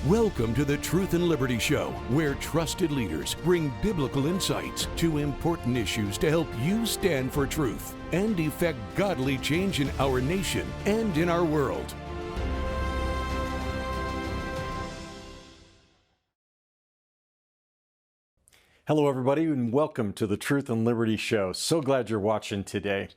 Welcome to the Truth and Liberty Show, where trusted leaders bring biblical insights to important issues to help you stand for truth and effect godly change in our nation and in our world. Hello, everybody, and welcome to the Truth and Liberty Show. So glad you're watching today.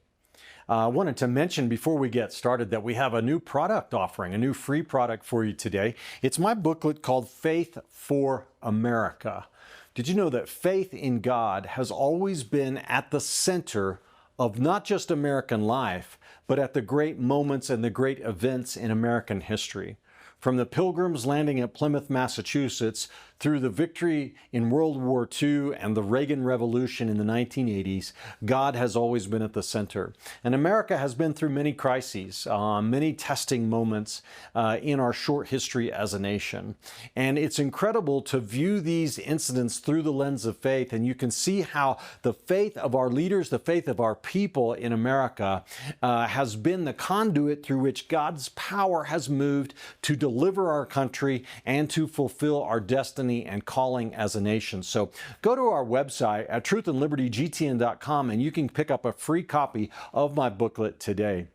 I wanted to mention before we get started that we have a new product offering, a new free product for you today. It's my booklet called Faith for America. Did you know that faith in God has always been at the center of not just American life, but at the great moments and the great events in American history? From the Pilgrims landing at Plymouth, Massachusetts, through the victory in World War II and the Reagan Revolution in the 1980s, God has always been at the center. And America has been through many crises, many testing moments in our short history as a nation. And it's incredible to view these incidents through the lens of faith, and you can see how the faith of our leaders, the faith of our people in America has been the conduit through which God's power has moved to deliver our country and to fulfill our destiny and calling as a nation. So go to our website at truthandlibertygtn.com and you can pick up a free copy of my booklet today.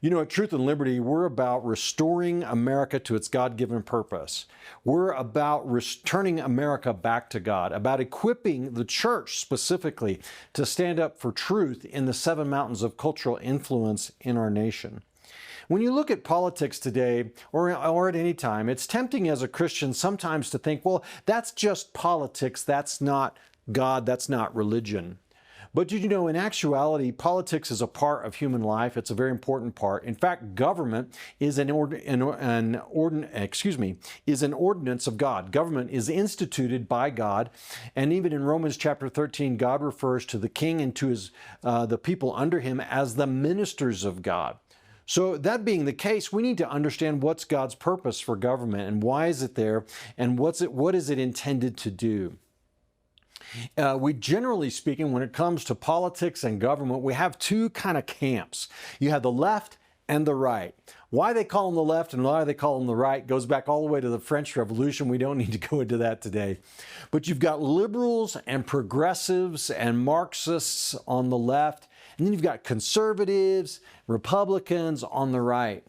You know, at Truth and Liberty, we're about restoring America to its God-given purpose. We're about returning America back to God, about equipping the church specifically to stand up for truth in the 7 mountains of cultural influence in our nation. When you look at politics today, or at any time, it's tempting as a Christian sometimes to think, well, that's just politics, that's not God, that's not religion. But did you know, in actuality, politics is a part of human life. It's a very important part. In fact, government is an ordinance of God. Government is instituted by God. And even in Romans chapter 13, God refers to the king and to the people under him as the ministers of God. So that being the case, we need to understand what's God's purpose for government and why is it there and what is it intended to do. We generally speaking, when it comes to politics and government, we have two kind of camps. You have the left and the right. Why they call them the left and why they call them the right goes back all the way to the French Revolution. We don't need to go into that today. But you've got liberals and progressives and Marxists on the left. And then you've got conservatives, Republicans on the right.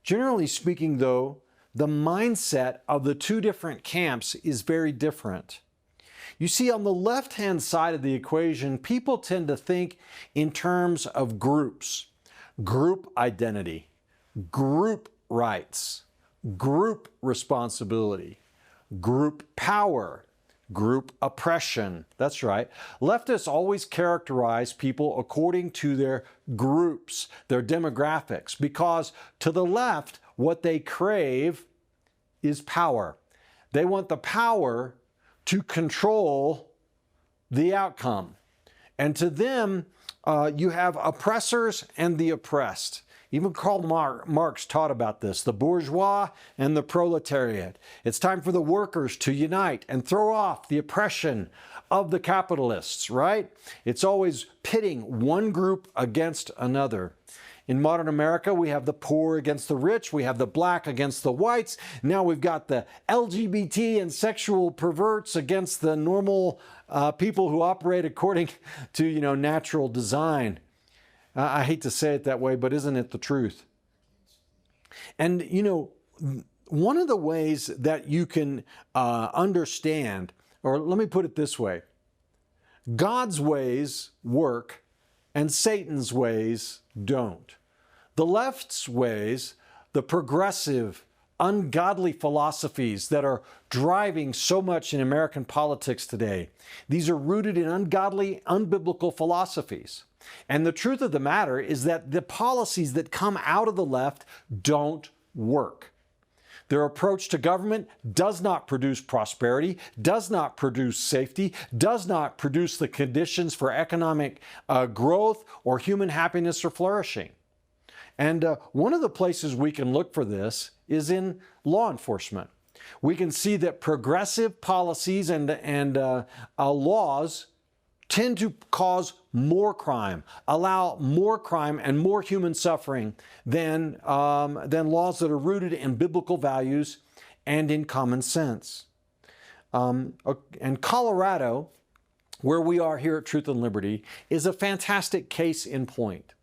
Generally speaking, though, the mindset of the two different camps is very different. You see, on the left-hand side of the equation, people tend to think in terms of groups, group identity, group rights, group responsibility, group power, group oppression. That's right. Leftists always characterize people according to their groups, their demographics, because to the left, what they crave is power. They want the power to control the outcome. And to them, you have oppressors and the oppressed. Even Karl Marx taught about this, the bourgeois and the proletariat. It's time for the workers to unite and throw off the oppression of the capitalists, right? It's always pitting one group against another. In modern America, we have the poor against the rich, we have the black against the whites, now we've got the LGBT and sexual perverts against the normal people who operate according to, natural design. I hate to say it that way, but isn't it the truth? And, one of the ways that you can understand, or let me put it this way, God's ways work and Satan's ways don't. The left's ways, the progressive, ungodly philosophies that are driving so much in American politics today, these are rooted in ungodly, unbiblical philosophies. And the truth of the matter is that the policies that come out of the left don't work. Their approach to government does not produce prosperity, does not produce safety, does not produce the conditions for economic growth or human happiness or flourishing. And one of the places we can look for this is in law enforcement. We can see that progressive policies and laws tend to cause more crime, allow more crime and more human suffering than laws that are rooted in biblical values and in common sense. And Colorado, where we are here at Truth and Liberty, is a fantastic case in point.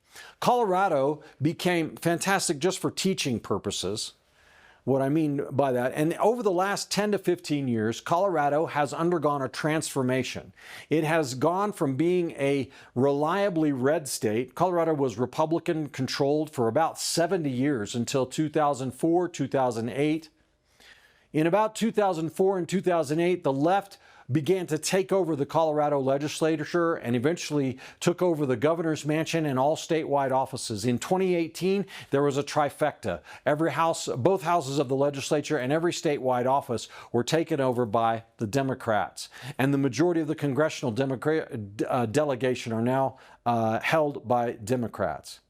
Colorado became fantastic just for teaching purposes. What I mean by that, and over the last 10 to 15 years, Colorado has undergone a transformation. It has gone from being a reliably red state. Colorado was Republican controlled for about 70 years until 2004, 2008. In about 2004 and 2008, the left began to take over the Colorado legislature and eventually took over the governor's mansion and all statewide offices. In 2018, there was a trifecta. Every house, both houses of the legislature and every statewide office were taken over by the Democrats. And the majority of the congressional delegation are now held by Democrats.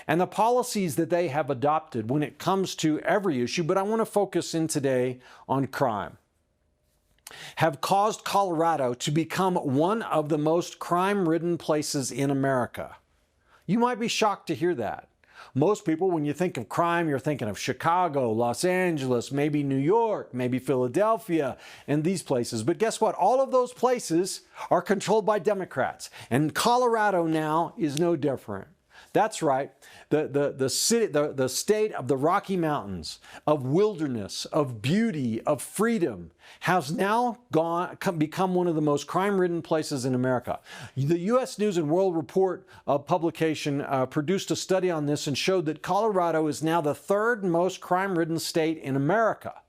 And the policies that they have adopted when it comes to every issue, but I want to focus in today on crime, have caused Colorado to become one of the most crime-ridden places in America. You might be shocked to hear that. Most people, when you think of crime, you're thinking of Chicago, Los Angeles, maybe New York, maybe Philadelphia, and these places. But guess what? All of those places are controlled by Democrats. And Colorado now is no different. That's right. The state of the Rocky Mountains, of wilderness, of beauty, of freedom, has now become one of the most crime-ridden places in America. The U.S. News and World Report publication produced a study on this and showed that Colorado is now the third most crime-ridden state in America.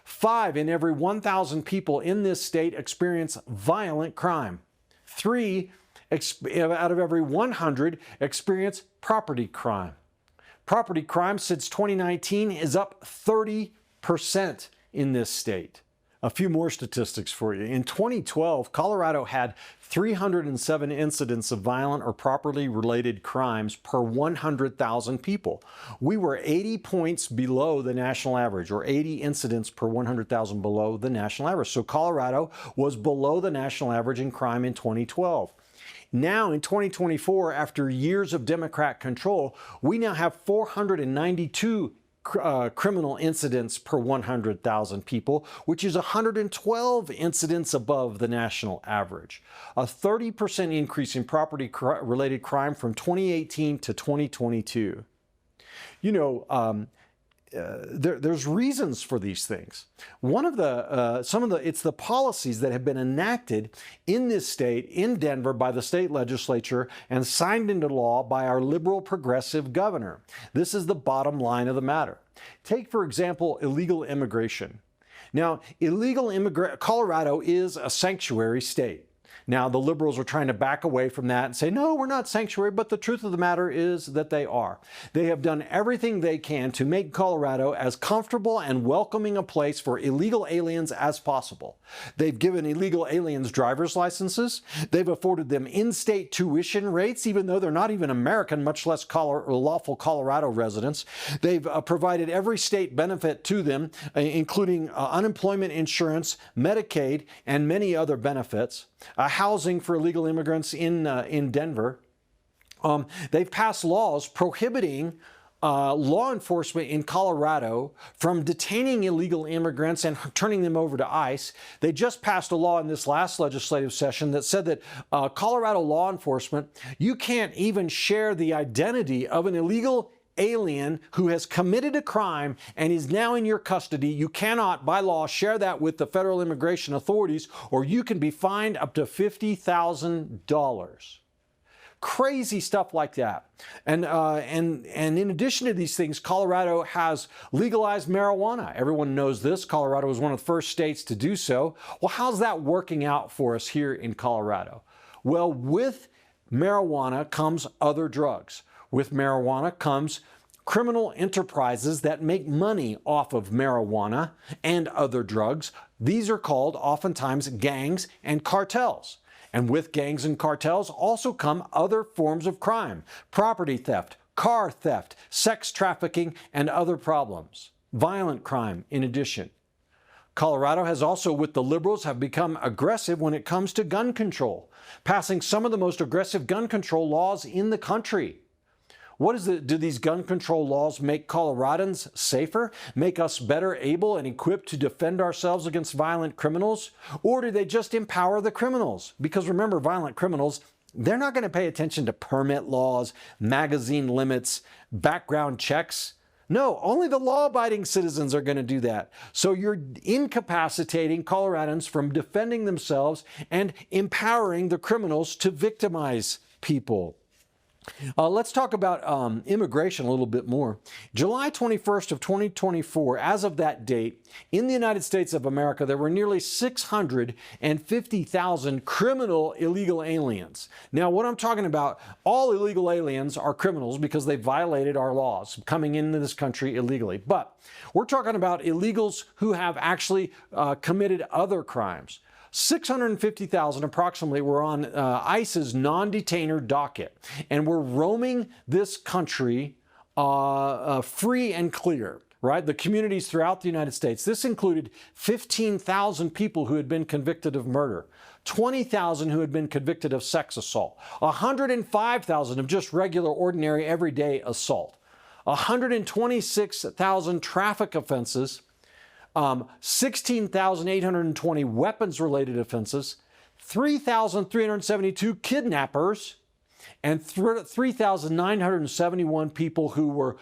5 in every 1,000 people in this state experience violent crime. 3 out of every 100 experience property crime. Property crime since 2019 is up 30% in this state. A few more statistics for you. In 2012, Colorado had 307 incidents of violent or property related crimes per 100,000 people. We were 80 points below the national average, or 80 incidents per 100,000 below the national average. So Colorado was below the national average in crime in 2012. Now in 2024, after years of Democrat control, we now have 492 criminal incidents per 100,000 people, which is 112 incidents above the national average. A 30% increase in property-related crime from 2018 to 2022. You know, there's reasons for these things. One of it's the policies that have been enacted in this state, in Denver, by the state legislature and signed into law by our liberal progressive governor. This is the bottom line of the matter. Take, for example, illegal immigration. Now, Colorado is a sanctuary state. Now, the liberals are trying to back away from that and say, no, we're not sanctuary, but the truth of the matter is that they are. They have done everything they can to make Colorado as comfortable and welcoming a place for illegal aliens as possible. They've given illegal aliens driver's licenses. They've afforded them in-state tuition rates, even though they're not even American, much less lawful Colorado residents. They've provided every state benefit to them, including unemployment insurance, Medicaid, and many other benefits. Housing for illegal immigrants in Denver. They've passed laws prohibiting law enforcement in Colorado from detaining illegal immigrants and turning them over to ICE. They just passed a law in this last legislative session that said that Colorado law enforcement, you can't even share the identity of an illegal alien who has committed a crime and is now in your custody. You cannot, by law, share that with the federal immigration authorities, or you can be fined up to $50,000. Crazy stuff like that. And in addition to these things, Colorado has legalized marijuana. Everyone knows this. Colorado was one of the first states to do so. Well, how's that working out for us here in Colorado? Well, with marijuana comes other drugs. With marijuana comes criminal enterprises that make money off of marijuana and other drugs. These are called oftentimes gangs and cartels. And with gangs and cartels also come other forms of crime: property theft, car theft, sex trafficking, and other problems. Violent crime in addition. Colorado has also, with the liberals, have become aggressive when it comes to gun control, passing some of the most aggressive gun control laws in the country. Do these gun control laws make Coloradans safer, make us better able and equipped to defend ourselves against violent criminals? Or do they just empower the criminals? Because remember, violent criminals, they're not going to pay attention to permit laws, magazine limits, background checks. No, only the law-abiding citizens are going to do that. So you're incapacitating Coloradans from defending themselves and empowering the criminals to victimize people. Let's talk about immigration a little bit more. July 21st of 2024, as of that date, in the United States of America, there were nearly 650,000 criminal illegal aliens. Now, what I'm talking about, all illegal aliens are criminals because they violated our laws coming into this country illegally. But we're talking about illegals who have actually committed other crimes. 650,000 approximately were on ICE's non-detainer docket and were roaming this country free and clear, right? The communities throughout the United States. This included 15,000 people who had been convicted of murder, 20,000 who had been convicted of sex assault, 105,000 of just regular, ordinary, everyday assault, 126,000 traffic offenses, 16,820 weapons-related offenses, 3,372 kidnappers, and 3,971 people who were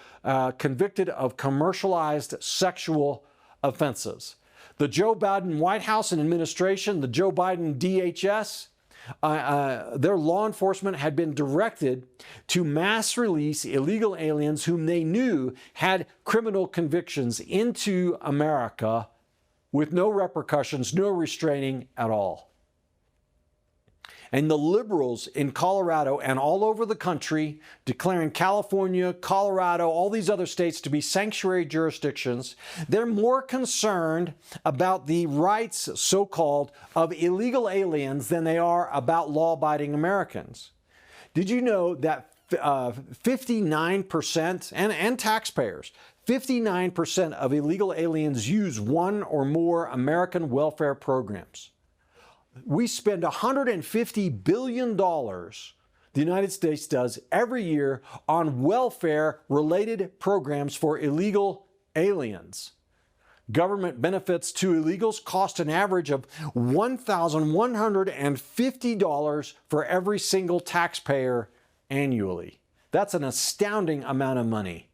convicted of commercialized sexual offenses. The Joe Biden White House and administration, the Joe Biden DHS, their law enforcement had been directed to mass release illegal aliens whom they knew had criminal convictions into America with no repercussions, no restraining at all. And the liberals in Colorado and all over the country, declaring California, Colorado, all these other states to be sanctuary jurisdictions, they're more concerned about the rights, so-called, of illegal aliens than they are about law-abiding Americans. Did you know that 59%, and taxpayers, 59% of illegal aliens use one or more American welfare programs? We spend $150 billion, the United States does, every year on welfare-related programs for illegal aliens. Government benefits to illegals cost an average of $1,150 for every single taxpayer annually. That's an astounding amount of money.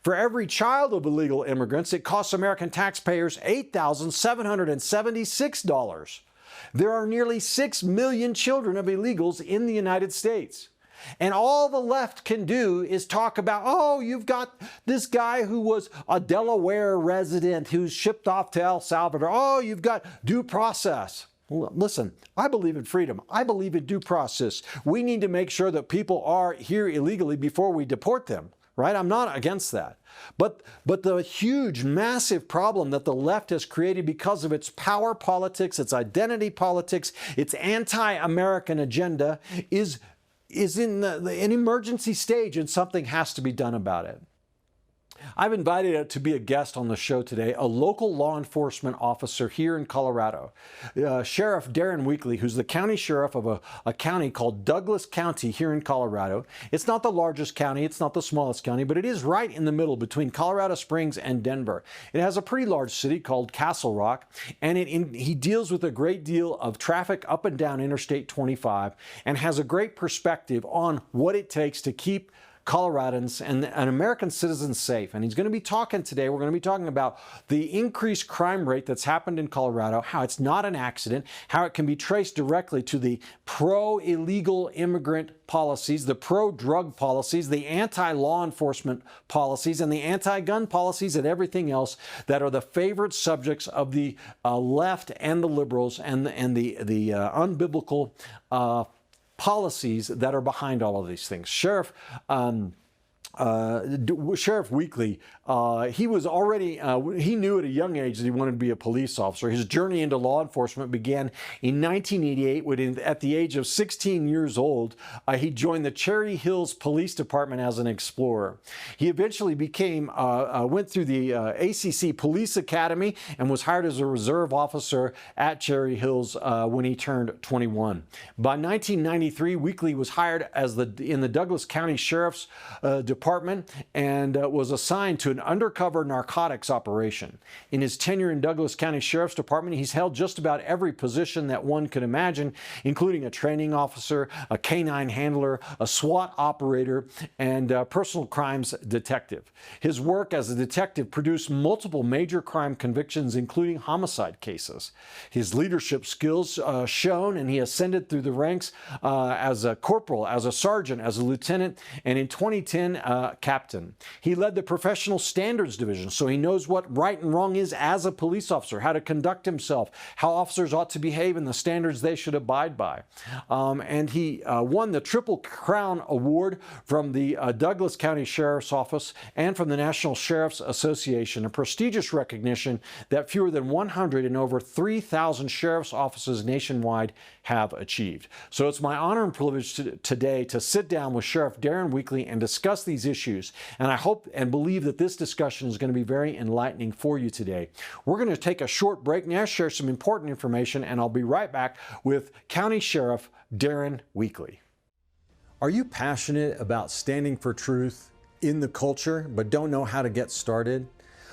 For every child of illegal immigrants, it costs American taxpayers $8,776. There are nearly 6 million children of illegals in the United States. And all the left can do is talk about, oh, you've got this guy who was a Delaware resident who's shipped off to El Salvador. Oh, you've got due process. Listen, I believe in freedom. I believe in due process. We need to make sure that people are here illegally before we deport them. Right? I'm not against that. But the huge, massive problem that the left has created because of its power politics, its identity politics, its anti-American agenda is in an emergency stage, and something has to be done about it. I've invited to be a guest on the show today a local law enforcement officer here in Colorado, Sheriff Darren Weekley, who's the county sheriff of a county called Douglas County here in Colorado. It's not the largest county, it's not the smallest county, but it is right in the middle between Colorado Springs and Denver. It has a pretty large city called Castle Rock, and he deals with a great deal of traffic up and down Interstate 25 and has a great perspective on what it takes to keep Coloradans and American citizens safe. And he's going to be talking today, we're going to be talking about the increased crime rate that's happened in Colorado, how it's not an accident, how it can be traced directly to the pro-illegal immigrant policies, the pro-drug policies, the anti-law enforcement policies, and the anti-gun policies and everything else that are the favorite subjects of the left and the liberals and the unbiblical policies that are behind all of these things. Sheriff Sheriff Weekley, he was already, he knew at a young age that he wanted to be a police officer. His journey into law enforcement began in 1988 when, at the age of 16 years old, he joined the Cherry Hills Police Department as an explorer. He eventually went through the ACC Police Academy and was hired as a reserve officer at Cherry Hills when he turned 21. By 1993, Weekley was hired as in the Douglas County Sheriff's Department and was assigned to an undercover narcotics operation. In his tenure in Douglas County Sheriff's Department, he's held just about every position that one could imagine, including a training officer, a canine handler, a SWAT operator, and a personal crimes detective. His work as a detective produced multiple major crime convictions, including homicide cases. His leadership skills shone, and he ascended through the ranks as a corporal, as a sergeant, as a lieutenant, and in 2010, captain. He led the professional standards division, so he knows what right and wrong is as a police officer, how to conduct himself, how officers ought to behave, and the standards they should abide by. And he won the Triple Crown Award from the Douglas County Sheriff's Office and from the National Sheriff's Association, a prestigious recognition that fewer than 100 in over 3,000 sheriff's offices nationwide have achieved. So it's my honor and privilege today to sit down with Sheriff Darren Weekley and discuss these issues. And I hope and believe that this discussion is going to be very enlightening for you today. We're going to take a short break now, share some important information, and I'll be right back with County Sheriff Darren Weekley. Are you passionate about standing for truth in the culture, but don't know how to get started?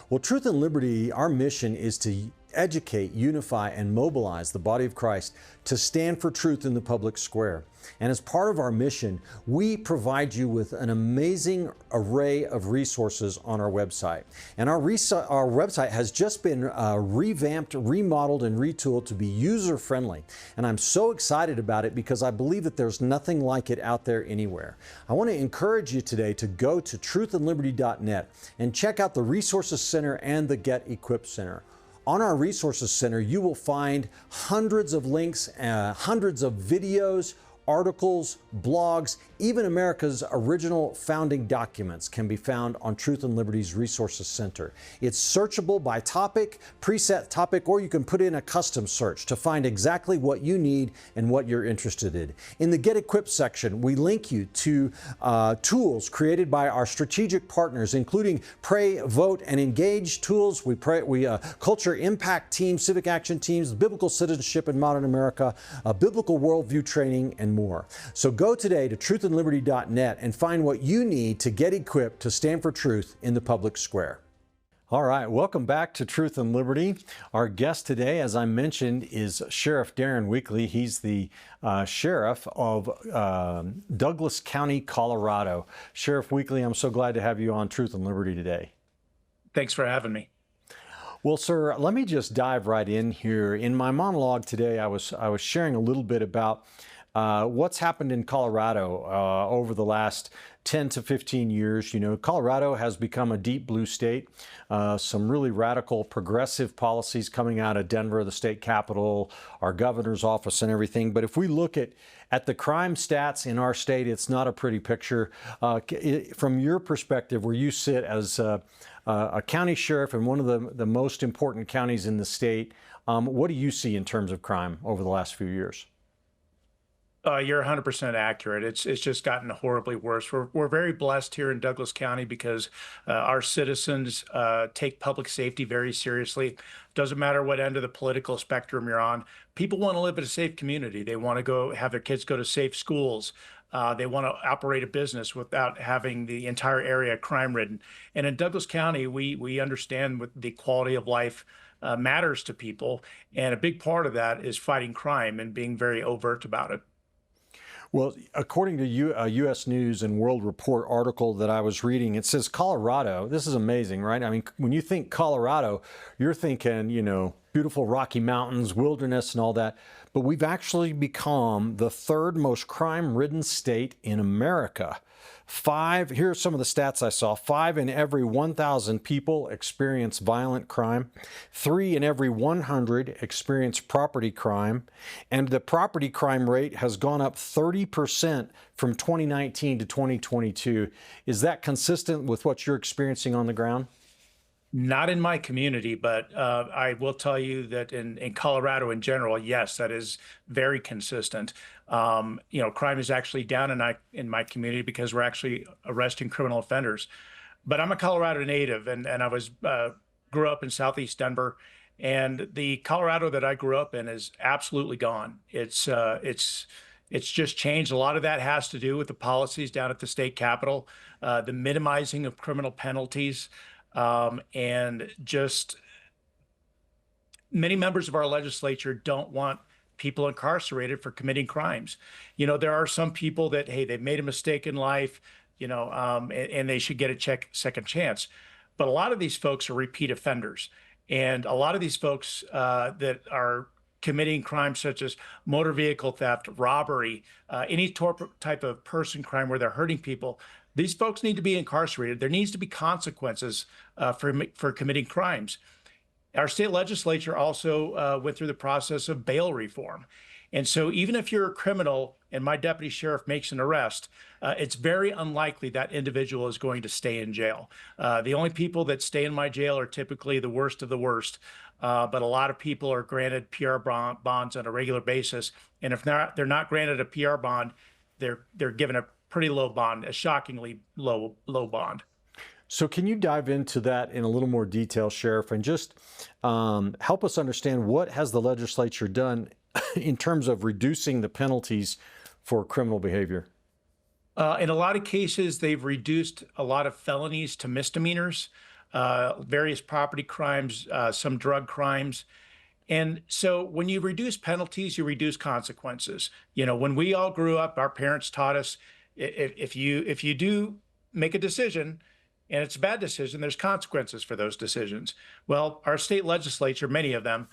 Well, Truth and Liberty, our mission is to educate, unify, and mobilize the body of Christ to stand for truth in the public square. And as part of our mission, we provide you with an amazing array of resources on our website. And our website has just been revamped, remodeled, and retooled to be user-friendly. And I'm so excited about it because I believe that there's nothing like it out there anywhere. I want to encourage you today to go to truthandliberty.net and check out the Resources Center and the Get Equipped Center. On our Resources Center, you will find hundreds of links, hundreds of videos, articles, blogs, even America's original founding documents can be found on Truth and Liberty's Resources Center. It's searchable by topic, preset topic, or you can put in a custom search to find exactly what you need and what you're interested in. In the Get Equipped section, we link you to tools created by our strategic partners, including Pray, Vote, and Engage tools. We culture impact teams, civic action teams, biblical citizenship in modern America, biblical worldview training, and more. So go today to truthandliberty.net and find what you need to get equipped to stand for truth in the public square. All right, welcome back to Truth and Liberty. Our guest today, as I mentioned, is Sheriff Darren Weekley. He's the sheriff of Douglas County, Colorado. Sheriff Weekley, I'm so glad to have you on Truth and Liberty today. Thanks for having me. Well, sir, let me just dive right in here. In my monologue today, I was sharing a little bit about what's happened in Colorado over the last 10 to 15 years. You know, Colorado has become a deep blue state. Some really radical progressive policies coming out of Denver, the state capital, our governor's office and everything. But if we look at the crime stats in our state, it's not a pretty picture. From your perspective, where you sit as a county sheriff in one of the most important counties in the state, what do you see in terms of crime over the last few years? You're 100% accurate. It's just gotten horribly worse. We're very blessed here in Douglas County because our citizens take public safety very seriously. Doesn't matter what end of the political spectrum you're on. People want to live in a safe community. They want to have their kids go to safe schools. They want to operate a business without having the entire area crime-ridden. And in Douglas County, we understand what the quality of life matters to people. And a big part of that is fighting crime and being very overt about it. Well, according to a U.S. News and World Report article that I was reading, it says Colorado, this is amazing, right? I mean, when you think Colorado, you're thinking, you know, beautiful Rocky Mountains, wilderness, and all that. But we've actually become the third most crime-ridden state in America. Here are some of the stats I saw. 5 in every 1,000 people experience violent crime. 3 in every 100 experience property crime. And the property crime rate has gone up 30% from 2019 to 2022. Is that consistent with what you're experiencing on the ground? Not in my community, but I will tell you that in Colorado in general, yes, that is very consistent. Crime is actually down in my community because we're actually arresting criminal offenders. But I'm a Colorado native, and I grew up in Southeast Denver, and the Colorado that I grew up in is absolutely gone. It's just changed. A lot of that has to do with the policies down at the state capitol, the minimizing of criminal penalties. And just many members of our legislature don't want people incarcerated for committing crimes. There are some people that, hey, they've made a mistake in life, and they should get a second chance. But a lot of these folks are repeat offenders. And a lot of these folks that are committing crimes such as motor vehicle theft, robbery, any type of person crime where they're hurting people, these folks need to be incarcerated. There needs to be consequences for committing crimes. Our state legislature also went through the process of bail reform. And so even if you're a criminal and my deputy sheriff makes an arrest, it's very unlikely that individual is going to stay in jail. The only people that stay in my jail are typically the worst of the worst. But a lot of people are granted PR bonds on a regular basis. And if they're not granted a PR bond, they're given a pretty low bond, a shockingly low bond. So can you dive into that in a little more detail, Sheriff, and just help us understand what has the legislature done in terms of reducing the penalties for criminal behavior? In a lot of cases, they've reduced a lot of felonies to misdemeanors, various property crimes, some drug crimes. And so when you reduce penalties, you reduce consequences. When we all grew up, our parents taught us if you do make a decision and it's a bad decision, there's consequences for those decisions. Well, our state legislature, many of them,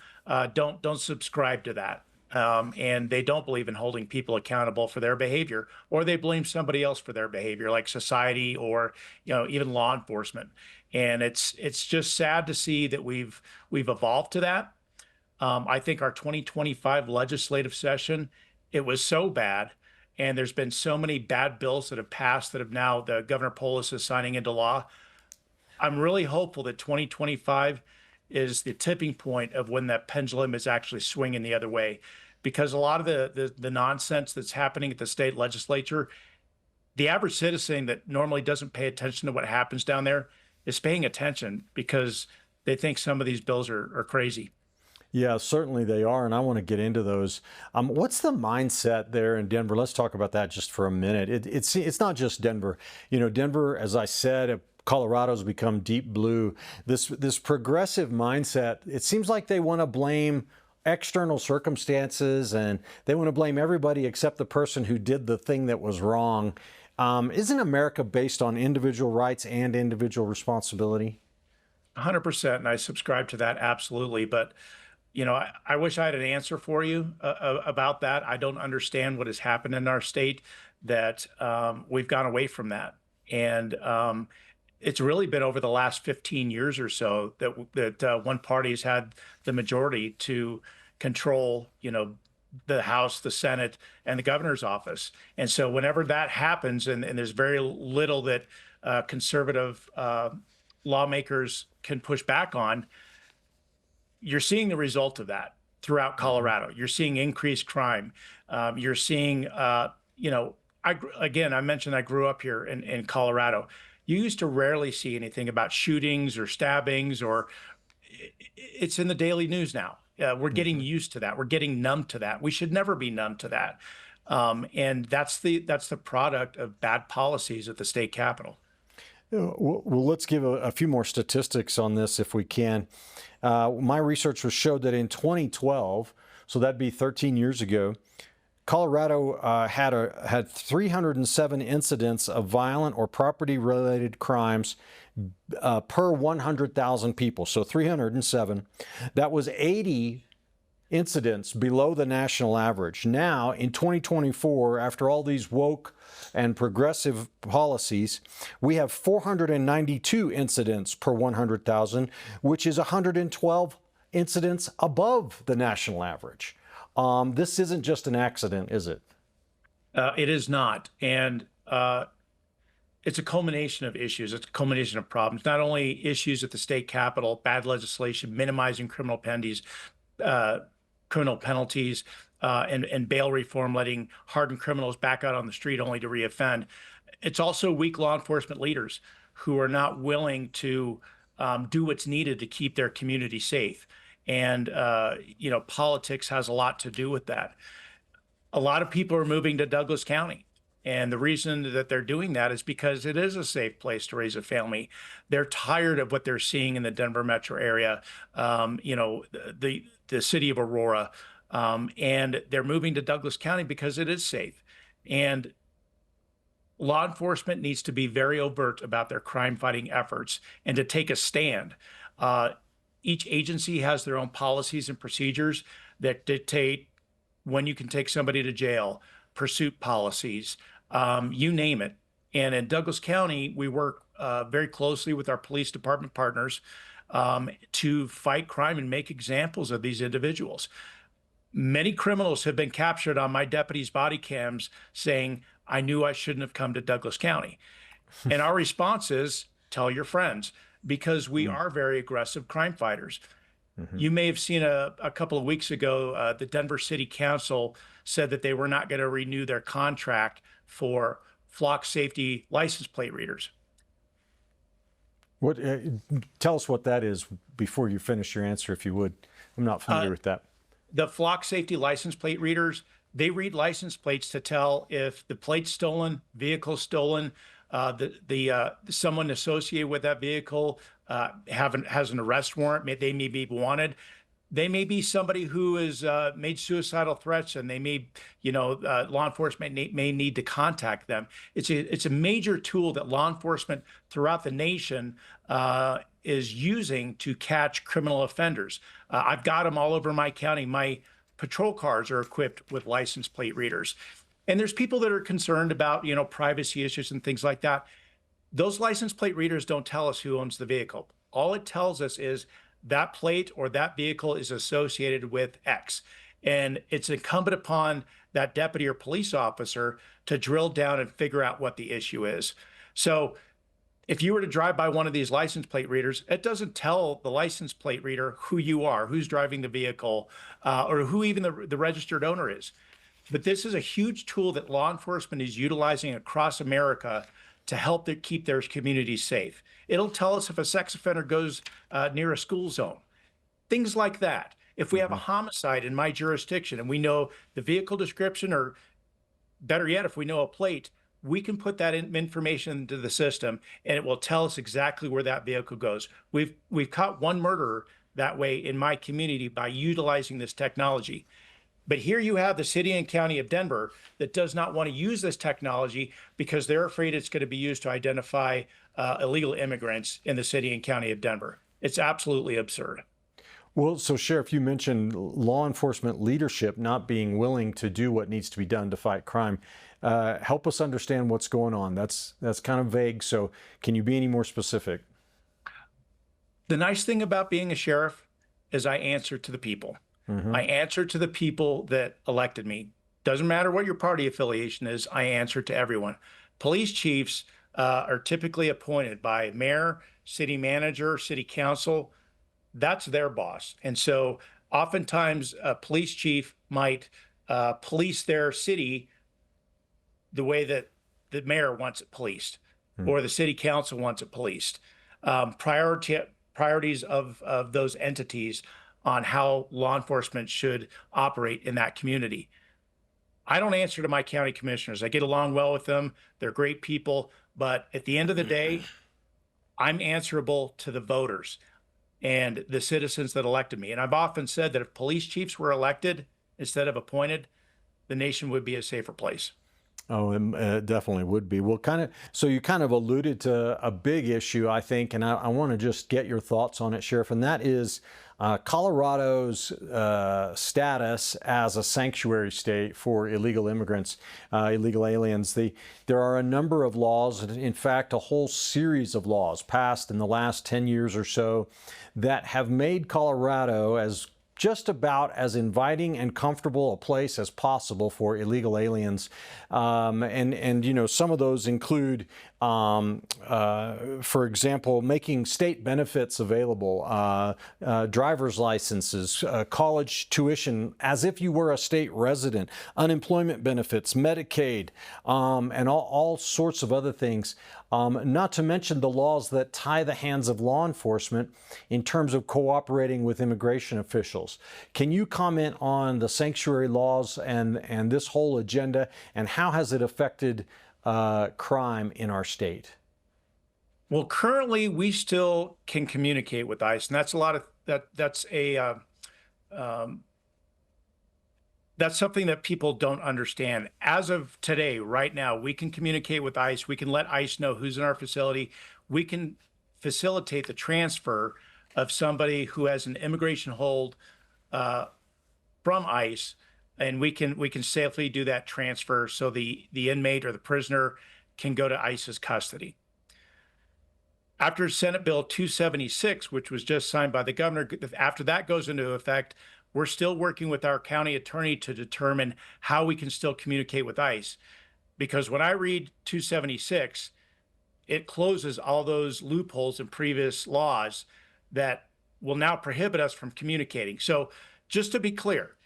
don't subscribe to that. And they don't believe in holding people accountable for their behavior, or they blame somebody else for their behavior, like society or even law enforcement. And it's just sad to see that we've evolved to that. I think our 2025 legislative session, it was so bad. And there's been so many bad bills that have passed that have now the Governor Polis is signing into law. I'm really hopeful that 2025 is the tipping point of when that pendulum is actually swinging the other way, because a lot of the nonsense that's happening at the state legislature, the average citizen that normally doesn't pay attention to what happens down there is paying attention because they think some of these bills are crazy. Yeah, certainly they are, and I want to get into those. What's the mindset there in Denver? Let's talk about that just for a minute. It's not just Denver. Denver, as I said, Colorado's become deep blue. This progressive mindset, it seems like they want to blame external circumstances, and they want to blame everybody except the person who did the thing that was wrong. Isn't America based on individual rights and individual responsibility? 100%, and I subscribe to that absolutely. But I wish I had an answer for you about that. I don't understand what has happened in our state that we've gone away from that. And it's really been over the last 15 years or so that one party has had the majority to control, the House, the Senate, and the governor's office. And so whenever that happens, and there's very little that conservative lawmakers can push back on, you're seeing the result of that throughout Colorado. You're seeing increased crime. You're seeing, I mentioned I grew up here in Colorado. You used to rarely see anything about shootings or stabbings, or it's in the daily news now. We're getting used to that. We're getting numb to that. We should never be numb to that. And that's the product of bad policies at the state capitol. Well, let's give a few more statistics on this if we can. My research showed that in 2012, so that'd be 13 years ago, Colorado had 307 incidents of violent or property-related crimes per 100,000 people, so 307. That was 80 incidents below the national average. Now, in 2024, after all these woke and progressive policies, we have 492 incidents per 100,000, which is 112 incidents above the national average. This isn't just an accident, is it? It is not. And it's a culmination of issues. It's a culmination of problems, not only issues at the state capitol, bad legislation, minimizing criminal penalties, and bail reform, letting hardened criminals back out on the street only to reoffend. It's also weak law enforcement leaders who are not willing to do what's needed to keep their community safe. And, politics has a lot to do with that. A lot of people are moving to Douglas County. And the reason that they're doing that is because it is a safe place to raise a family. They're tired of what they're seeing in the Denver metro area, the city of Aurora, and they're moving to Douglas County because it is safe. And law enforcement needs to be very overt about their crime-fighting efforts and to take a stand. Each agency has their own policies and procedures that dictate when you can take somebody to jail, pursuit policies, you name it. And in Douglas County, we work very closely with our police department partners to fight crime and make examples of these individuals. Many criminals have been captured on my deputies' body cams saying, "I knew I shouldn't have come to Douglas County." And our response is, tell your friends, because we are very aggressive crime fighters. You may have seen a couple of weeks ago, the Denver City Council said that they were not going to renew their contract for flock safety license plate readers. What? Tell us what that is before you finish your answer, if you would. I'm not familiar with that. The flock safety license plate readers, they read license plates to tell if the plate's stolen, vehicle stolen, someone associated with that vehicle has an arrest warrant. They may be wanted. They may be somebody who has made suicidal threats, and they may, law enforcement may need to contact them. It's a major tool that law enforcement throughout the nation is using to catch criminal offenders. I've got them all over my county. My patrol cars are equipped with license plate readers. And there's people that are concerned about, privacy issues and things like that. Those license plate readers don't tell us who owns the vehicle. All it tells us is that plate or that vehicle is associated with X. And it's incumbent upon that deputy or police officer to drill down and figure out what the issue is. So if you were to drive by one of these license plate readers, it doesn't tell the license plate reader who you are, who's driving the vehicle, or who even the registered owner is. But this is a huge tool that law enforcement is utilizing across America to help keep their communities safe. It'll tell us if a sex offender goes near a school zone, things like that. If we have a homicide in my jurisdiction and we know the vehicle description, or better yet, if we know a plate, we can put that information into the system and it will tell us exactly where that vehicle goes. We've caught one murderer that way in my community by utilizing this technology. But here you have the city and county of Denver that does not want to use this technology because they're afraid it's going to be used to identify illegal immigrants in the city and county of Denver. It's absolutely absurd. Well, so Sheriff, you mentioned law enforcement leadership not being willing to do what needs to be done to fight crime. Help us understand what's going on. That's kind of vague. So can you be any more specific? The nice thing about being a sheriff is I answer to the people. I answer to the people that elected me. Doesn't matter what your party affiliation is, I answer to everyone. Police chiefs are typically appointed by mayor, city manager, city council. That's their boss. And so oftentimes a police chief might police their city the way that the mayor wants it policed, or the city council wants it policed. Priorities of those entities on how law enforcement should operate in that community. I don't answer to my county commissioners. I get along well with them. They're great people. But at the end of the day, I'm answerable to the voters and the citizens that elected me. And I've often said that if police chiefs were elected instead of appointed, the nation would be a safer place. Oh, it definitely would be. Well, so you kind of alluded to a big issue, I think, and I want to just get your thoughts on it, Sheriff, and that is Colorado's status as a sanctuary state for illegal immigrants, illegal aliens. There are a number of laws, in fact, a whole series of laws passed in the last 10 years or so that have made Colorado as just about as inviting and comfortable a place as possible for illegal aliens. And you know, some of those include, for example, making state benefits available, driver's licenses, college tuition as if you were a state resident, unemployment benefits, Medicaid, and all sorts of other things. Not to mention the laws that tie the hands of law enforcement in terms of cooperating with immigration officials. Can you comment on the sanctuary laws and this whole agenda, and how has it affected crime in our state? Well, currently we still can communicate with ICE, and that's a lot of that's something that people don't understand. As of today, right now, we can communicate with ICE. We can let ICE know who's in our facility. We can facilitate the transfer of somebody who has an immigration hold from ICE, and we can safely do that transfer so the inmate or the prisoner can go to ICE's custody. After Senate Bill 276, which was just signed by the governor, after that goes into effect, we're still working with our county attorney to determine how we can still communicate with ICE. Because when I read 276, it closes all those loopholes in previous laws that will now prohibit us from communicating. So just to be clear,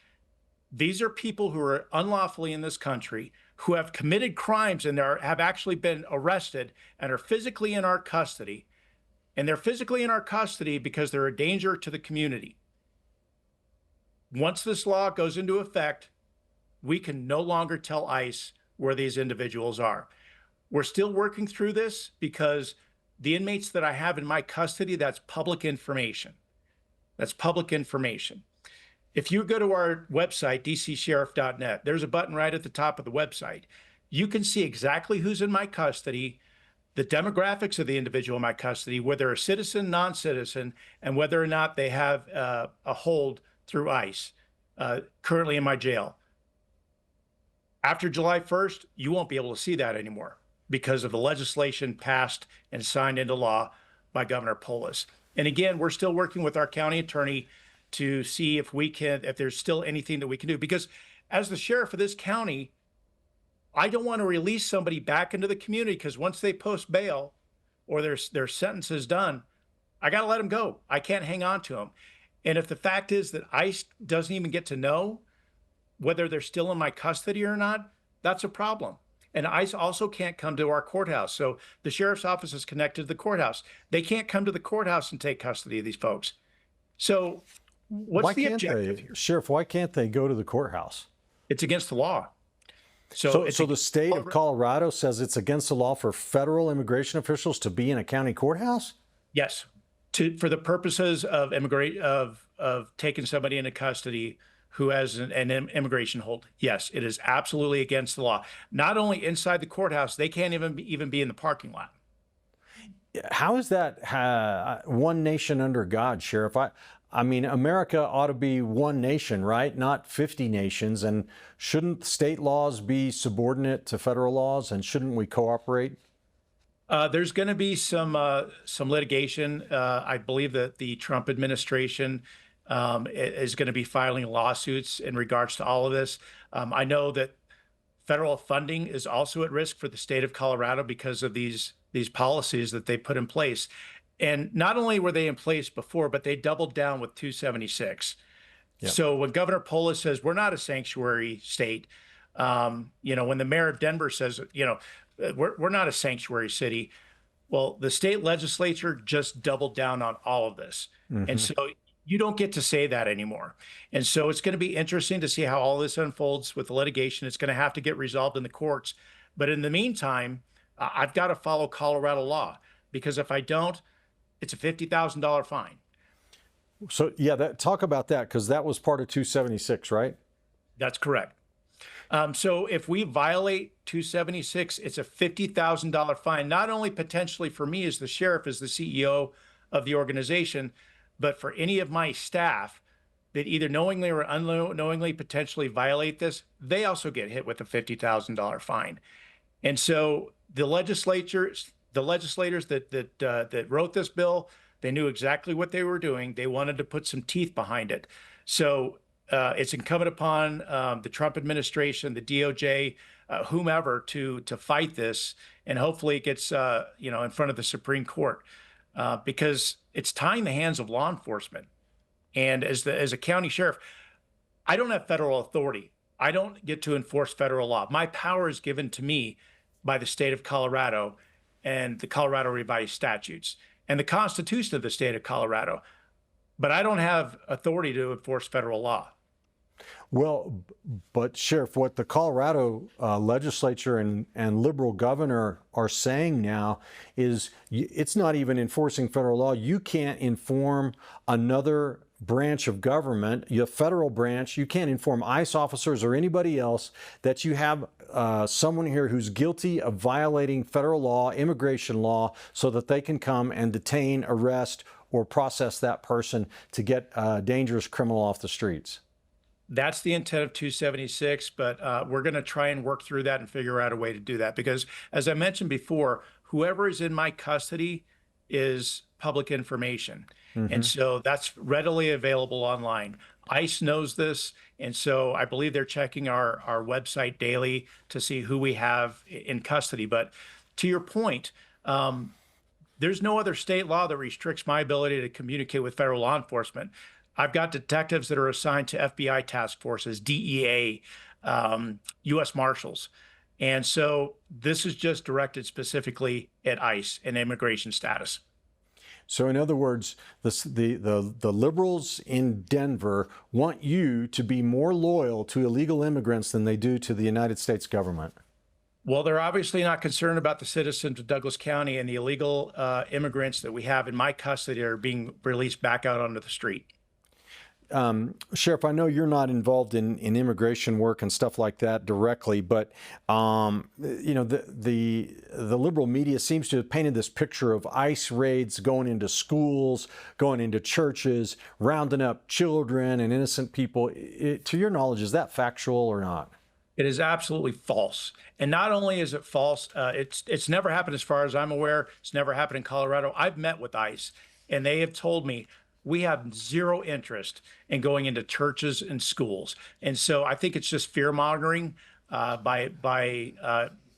these are people who are unlawfully in this country, who have committed crimes and have actually been arrested and are physically in our custody. And they're physically in our custody because they're a danger to the community. Once this law goes into effect, we can no longer tell ICE where these individuals are. We're still working through this because the inmates that I have in my custody, that's public information. That's public information. If you go to our website, dcsheriff.net, there's a button right at the top of the website. You can see exactly who's in my custody, the demographics of the individual in my custody, whether they're a citizen, non-citizen, and whether or not they have a hold through ICE, currently in my jail. After July 1st, you won't be able to see that anymore because of the legislation passed and signed into law by Governor Polis. And again, we're still working with our county attorney to see if there's still anything that we can do. Because as the sheriff of this county, I don't want to release somebody back into the community because once they post bail or their sentence is done, I got to let them go. I can't hang on to them. And if the fact is that ICE doesn't even get to know whether they're still in my custody or not, that's a problem. And ICE also can't come to our courthouse. So the sheriff's office is connected to the courthouse. They can't come to the courthouse and take custody of these folks. So what's the objective here? Sheriff, why can't they go to the courthouse? It's against the law. So the state of Colorado says it's against the law for federal immigration officials to be in a county courthouse? Yes. For the purposes of taking somebody into custody who has an immigration hold. Yes, it is absolutely against the law. Not only inside the courthouse, they can't even be in the parking lot. How is that one nation under God, Sheriff? I mean, America ought to be one nation, right? Not 50 nations. And shouldn't state laws be subordinate to federal laws? And shouldn't we cooperate? There's going to be some litigation. I believe that the Trump administration is going to be filing lawsuits in regards to all of this. I know that federal funding is also at risk for the state of Colorado because of these policies that they put in place. And not only were they in place before, but they doubled down with 276. Yeah. So when Governor Polis says we're not a sanctuary state, when the mayor of Denver says, we're not a sanctuary city. Well, the state legislature just doubled down on all of this. Mm-hmm. And so you don't get to say that anymore. And so it's going to be interesting to see how all this unfolds with the litigation. It's going to have to get resolved in the courts. But in the meantime, I've got to follow Colorado law, because if I don't, it's a $50,000 fine. So, yeah, talk about that, because that was part of 276, right? That's correct. So if we violate 276, it's a $50,000 fine, not only potentially for me as the sheriff, as the CEO of the organization, but for any of my staff that either knowingly or unknowingly potentially violate this, they also get hit with a $50,000 fine. And so the legislators that wrote this bill, they knew exactly what they were doing. They wanted to put some teeth behind it. So it's incumbent upon the Trump administration, the DOJ, whomever, to fight this, and hopefully it gets in front of the Supreme Court, because it's tying the hands of law enforcement. And as a county sheriff, I don't have federal authority. I don't get to enforce federal law. My power is given to me by the state of Colorado and the Colorado Revised Statutes and the Constitution of the state of Colorado. But I don't have authority to enforce federal law. Well, but Sheriff, what the Colorado legislature and liberal governor are saying now is it's not even enforcing federal law. You can't inform another branch of government, your federal branch. You can't inform ICE officers or anybody else that you have someone here who's guilty of violating federal law, immigration law, so that they can come and detain, arrest, or process that person to get a dangerous criminal off the streets. That's the intent of 276, but we're going to try and work through that and figure out a way to do that. Because as I mentioned before, whoever is in my custody is public information. Mm-hmm. And so that's readily available online. ICE knows this. And so I believe they're checking our website daily to see who we have in custody. But to your point, there's no other state law that restricts my ability to communicate with federal law enforcement. I've got detectives that are assigned to FBI task forces, DEA, U.S. Marshals. And so this is just directed specifically at ICE and immigration status. So in other words, the liberals in Denver want you to be more loyal to illegal immigrants than they do to the United States government. Well, they're obviously not concerned about the citizens of Douglas County and the illegal immigrants that we have in my custody are being released back out onto the street. Sheriff, I know you're not involved in immigration work and stuff like that directly, but the liberal media seems to have painted this picture of ICE raids going into schools, going into churches, rounding up children and innocent people. To your knowledge, is that factual or not? It is absolutely false. And not only is it false, it's never happened as far as I'm aware. It's never happened in Colorado. I've met with ICE, and they have told me we have zero interest in going into churches and schools. And so I think it's just fear mongering by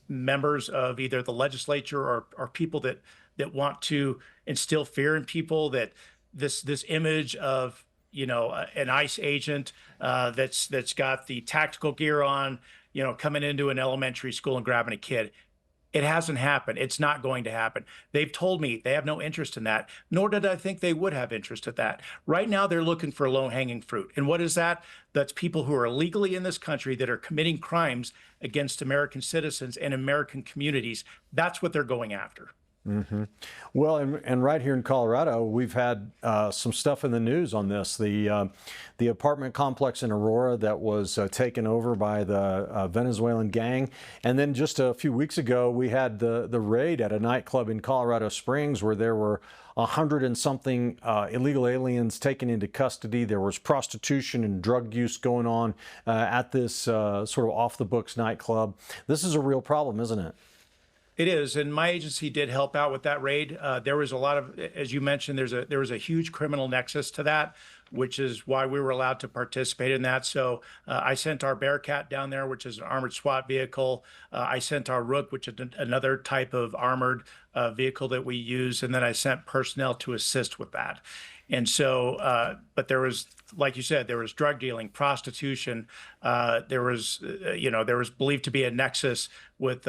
members of either the legislature or people that want to instill fear in people, that this image of an ICE agent that's got the tactical gear on, coming into an elementary school and grabbing a kid. It hasn't happened. It's not going to happen. They've told me they have no interest in that, nor did I think they would have interest in that. Right now, they're looking for low-hanging fruit. And what is that? That's people who are illegally in this country that are committing crimes against American citizens and American communities. That's what they're going after. Mm-hmm. Well, and right here in Colorado, we've had some stuff in the news on this. The apartment complex in Aurora that was taken over by the Venezuelan gang. And then just a few weeks ago, we had the raid at a nightclub in Colorado Springs where there were 100 and something illegal aliens taken into custody. There was prostitution and drug use going on at this sort of off-the-books nightclub. This is a real problem, isn't it? It is, and my agency did help out with that raid. There was a lot of, as you mentioned, there was a huge criminal nexus to that, which is why we were allowed to participate in that. So I sent our Bearcat down there, which is an armored SWAT vehicle. I sent our Rook, which is another type of armored vehicle that we use, and then I sent personnel to assist with that. And so, but there was, like you said, there was drug dealing, prostitution. There was believed to be a nexus with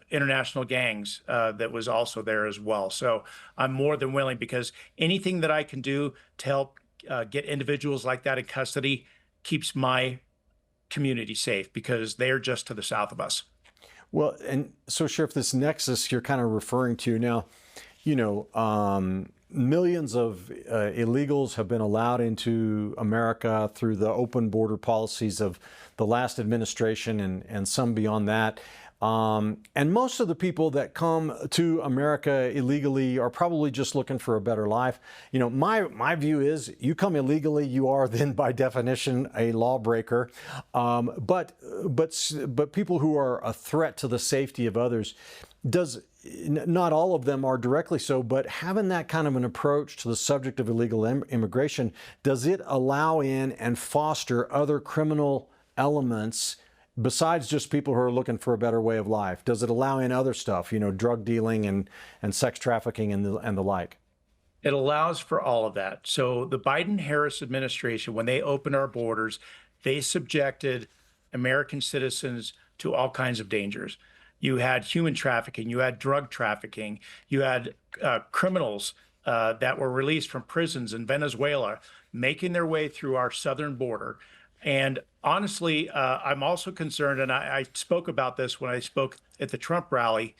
international gangs that was also there as well. So I'm more than willing, because anything that I can do to help get individuals like that in custody keeps my community safe, because they are just to the south of us. Well, and so Sheriff, this nexus you're kind of referring to now, millions of illegals have been allowed into America through the open border policies of the last administration and some beyond that. And most of the people that come to America illegally are probably just looking for a better life. My view is you come illegally, you are then by definition a lawbreaker. But people who are a threat to the safety of others, not all of them are directly so, but having that kind of an approach to the subject of illegal immigration, does it allow in and foster other criminal elements besides just people who are looking for a better way of life? Does it allow in other stuff, drug dealing and sex trafficking and the like? It allows for all of that. So the Biden-Harris administration, when they opened our borders, they subjected American citizens to all kinds of dangers. You had human trafficking, you had drug trafficking, you had criminals that were released from prisons in Venezuela, making their way through our southern border. And honestly, I'm also concerned, and I spoke about this when I spoke at the Trump rally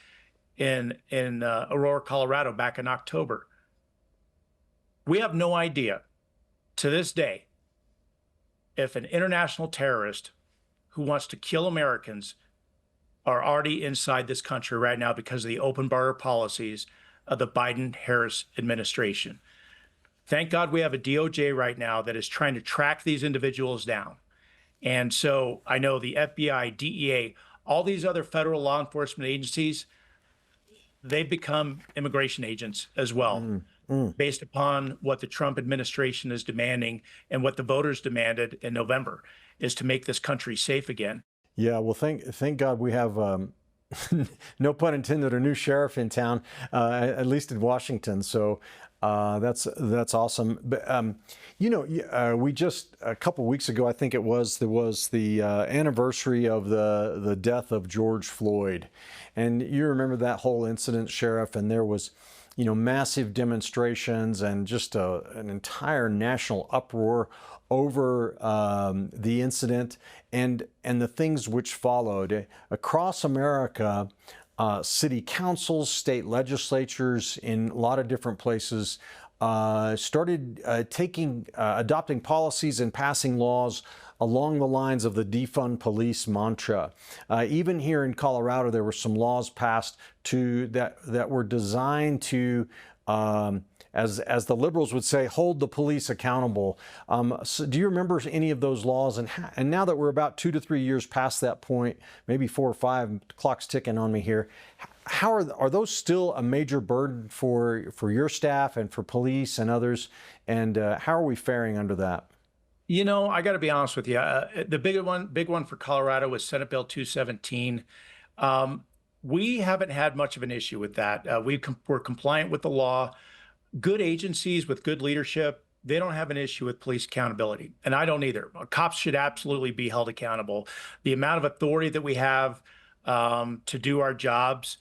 in Aurora, Colorado, back in October. We have no idea to this day if an international terrorist who wants to kill Americans are already inside this country right now because of the open border policies of the Biden-Harris administration. Thank God we have a DOJ right now that is trying to track these individuals down. And so I know the FBI, DEA, all these other federal law enforcement agencies, they've become immigration agents as well, based upon what the Trump administration is demanding and what the voters demanded in November, is to make this country safe again. Yeah, well, thank God we have, no pun intended, a new sheriff in town, at least in Washington. So that's awesome. But we just a couple weeks ago, I think there was the anniversary of the death of George Floyd, and you remember that whole incident, Sheriff, and there was massive demonstrations and just an entire national uproar over the incident and the things which followed. Across America, city councils, state legislatures in a lot of different places started adopting policies and passing laws along the lines of the defund police mantra. Even here in Colorado, there were some laws passed that were designed to, as the liberals would say, hold the police accountable. So do you remember any of those laws? And now that we're about 2 to 3 years past that point, maybe 4 or 5, clock's ticking on me here, how are those still a major burden for your staff and for police and others? And how are we faring under that? I got to be honest with you. The big one for Colorado was Senate Bill 217. We haven't had much of an issue with that. We're compliant with the law. Good agencies with good leadership, they don't have an issue with police accountability. And I don't either. Cops should absolutely be held accountable. The amount of authority that we have to do our jobs,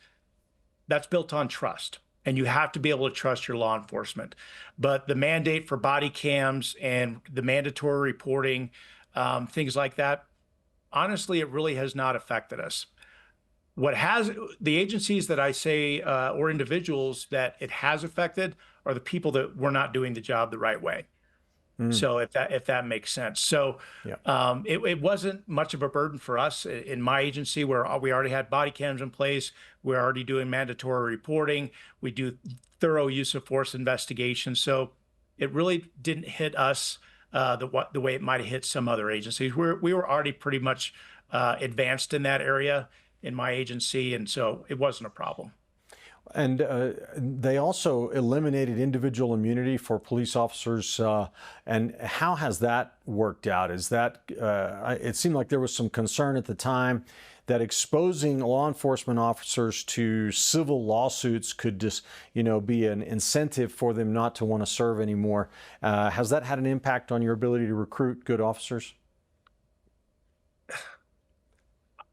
that's built on trust. And you have to be able to trust your law enforcement. But the mandate for body cams and the mandatory reporting, things like that, honestly, it really has not affected us. What has the agencies that I say or individuals that it has affected are the people that were not doing the job the right way. So if that makes sense. So yeah. It wasn't much of a burden for us in my agency, where we already had body cams in place. We're already doing mandatory reporting. We do thorough use of force investigations. So it really didn't hit us the way it might have hit some other agencies. We were already pretty much advanced in that area in my agency, and so it wasn't a problem. And they also eliminated individual immunity for police officers. And how has that worked out? Is that it seemed like there was some concern at the time that exposing law enforcement officers to civil lawsuits could just, be an incentive for them not to want to serve anymore. Has that had an impact on your ability to recruit good officers?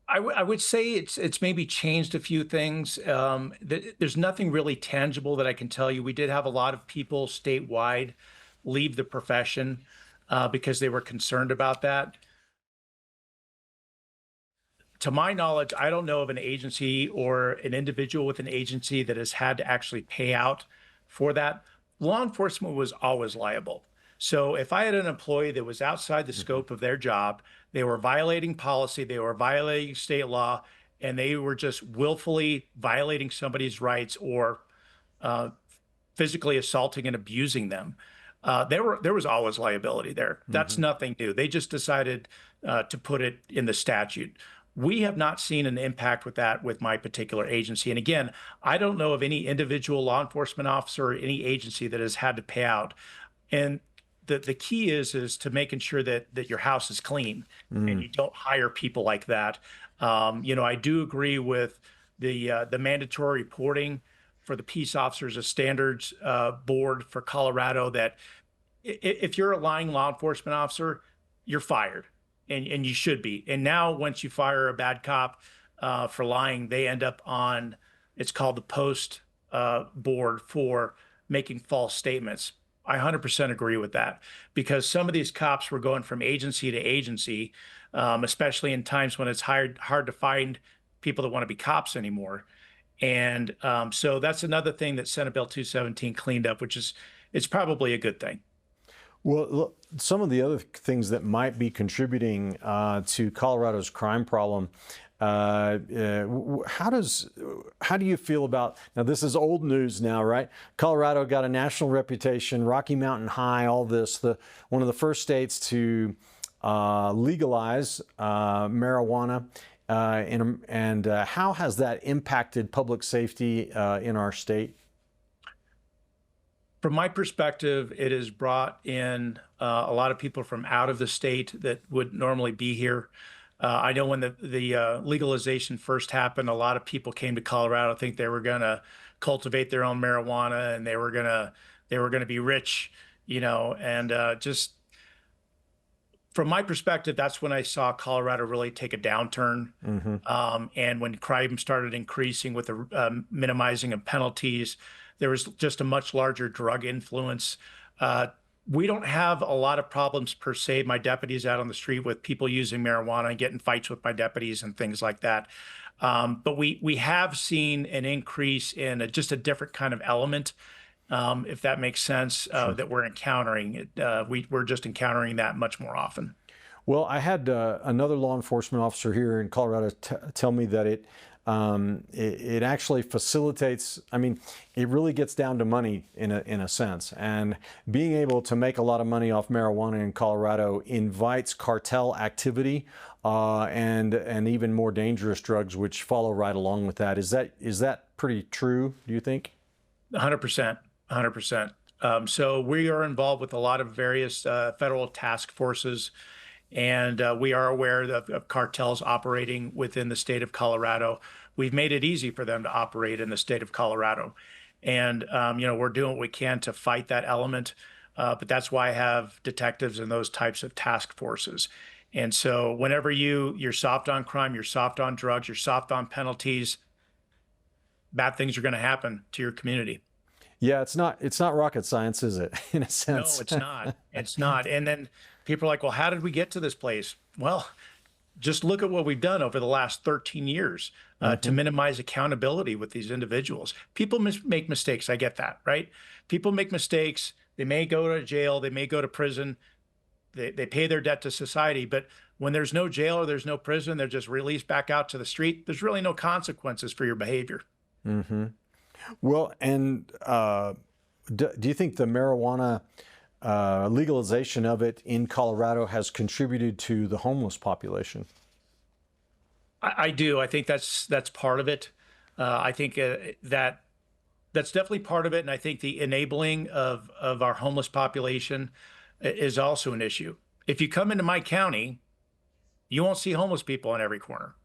I would say it's maybe changed a few things. There's nothing really tangible that I can tell you. We did have a lot of people statewide leave the profession because they were concerned about that. To my knowledge, I don't know of an agency or an individual with an agency that has had to actually pay out for that. Law enforcement was always liable. So if I had an employee that was outside the scope of their job, they were violating policy, they were violating state law, and they were just willfully violating somebody's rights or uh, physically assaulting and abusing them, there was always liability there. That's nothing new. They just decided to put it in the statute. We have not seen an impact with that with my particular agency. And again, I don't know of any individual law enforcement officer or any agency that has had to pay out. And the key is to making sure that your house is clean and you don't hire people like that. I do agree with the mandatory reporting for the Peace Officers of Standards Board for Colorado, that if you're a lying law enforcement officer, you're fired, and you should be. And now once you fire a bad cop for lying, they end up on, it's called the post board for making false statements. I 100% agree with that, because some of these cops were going from agency to agency, especially in times when it's hard to find people that want to be cops anymore. And so that's another thing that Senate Bill 217 cleaned up, which is, it's probably a good thing. Well, look, some of the other things that might be contributing to Colorado's crime problem, how do you feel about, now this is old news now, right? Colorado got a national reputation, Rocky Mountain High, all this, one of the first states to legalize marijuana. And how has that impacted public safety in our state? From my perspective, it has brought in a lot of people from out of the state that would normally be here. I know when the legalization first happened, a lot of people came to Colorado. I think they were going to cultivate their own marijuana, and they were going to be rich, and just from my perspective, that's when I saw Colorado really take a downturn. And when crime started increasing with the minimizing of penalties, there was just a much larger drug influence. We don't have a lot of problems per se. My deputies out on the street with people using marijuana and getting fights with my deputies and things like that. But we have seen an increase in just a different kind of element, if that makes sense, Sure. that we're encountering. We're just encountering that much more often. Well, I had another law enforcement officer here in Colorado tell me that it actually facilitates, I mean, it really gets down to money in a sense. And being able to make a lot of money off marijuana in Colorado invites cartel activity and even more dangerous drugs, which follow right along with that. Is that pretty true, do you think? 100%. 100%. So we are involved with a lot of various federal task forces, and we are aware of cartels operating within the state of Colorado. We've made it easy for them to operate in the state of Colorado. And, we're doing what we can to fight that element. But that's why I have detectives and those types of task forces. And so whenever you're soft on crime, you're soft on drugs, you're soft on penalties, bad things are going to happen to your community. Yeah, it's not rocket science, is it? In a sense. No, it's not. It's not. And then people are like, well, how did we get to this place? Well, just look at what we've done over the last 13 years to minimize accountability with these individuals. People make mistakes. I get that, right? People make mistakes. They may go to jail. They may go to prison. They pay their debt to society. But when there's no jail or there's no prison, they're just released back out to the street. There's really no consequences for your behavior. Well, and do you think the marijuana legalization of it in Colorado has contributed to the homeless population? I do. I think that's part of it. I think that's definitely part of it. And I think the enabling of our homeless population is also an issue. If you come into my county, you won't see homeless people on every corner.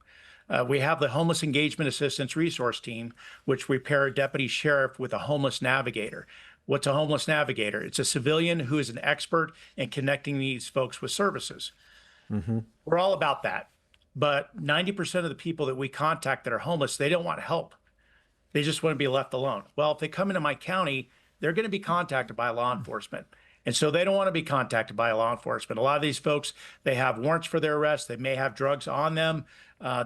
We have the Homeless Engagement Assistance Resource Team, which we pair a deputy sheriff with a homeless navigator. What's a homeless navigator? It's a civilian who is an expert in connecting these folks with services. We're all about that. But 90% of the people that we contact that are homeless, they don't want help. They just want to be left alone. Well, if they come into my county, they're going to be contacted by law enforcement. And so they don't want to be contacted by law enforcement. A lot of these folks, they have warrants for their arrest. They may have drugs on them.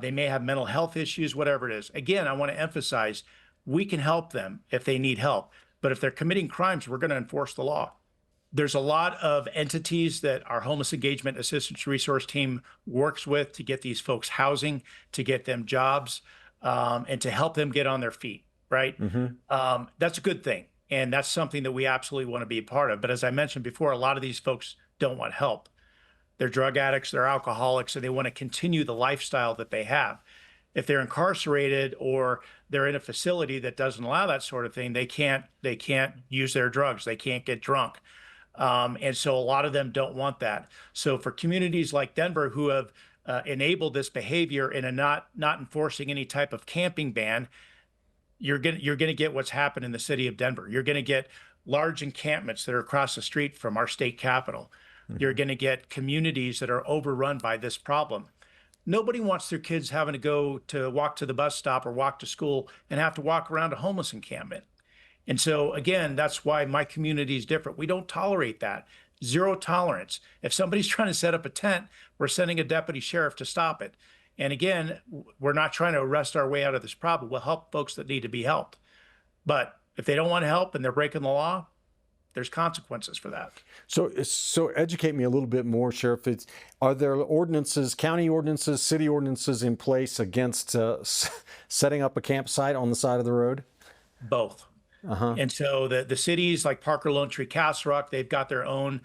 They may have mental health issues, whatever it is. Again, I want to emphasize, we can help them if they need help. But if they're committing crimes, we're going to enforce the law. There's a lot of entities that our homeless engagement assistance resource team works with to get these folks housing, to get them jobs, and to help them get on their feet, right? That's a good thing. And that's something that we absolutely want to be a part of. But as I mentioned before, a lot of these folks don't want help. They're drug addicts, they're alcoholics, and they want to continue the lifestyle that they have. If they're incarcerated or they're in a facility that doesn't allow that sort of thing, they can't use their drugs, they can't get drunk. And so a lot of them don't want that. So for communities like Denver who have enabled this behavior and are not enforcing any type of camping ban, you're gonna get what's happened in the city of Denver. You're gonna get large encampments that are across the street from our state capitol. You're gonna get communities that are overrun by this problem. Nobody wants their kids having to go to walk to the bus stop or walk to school and have to walk around a homeless encampment. And so again, that's why my community is different. We don't tolerate that. Zero tolerance. If somebody's trying to set up a tent, we're sending a deputy sheriff to stop it. And again, we're not trying to arrest our way out of this problem. We'll help folks that need to be helped. But if they don't want help and they're breaking the law, there's consequences for that. So educate me a little bit more, Sheriff. Are there ordinances, county ordinances, city ordinances in place against setting up a campsite on the side of the road? Both. And so the cities like Parker, Lone Tree, Castle Rock, they've got their own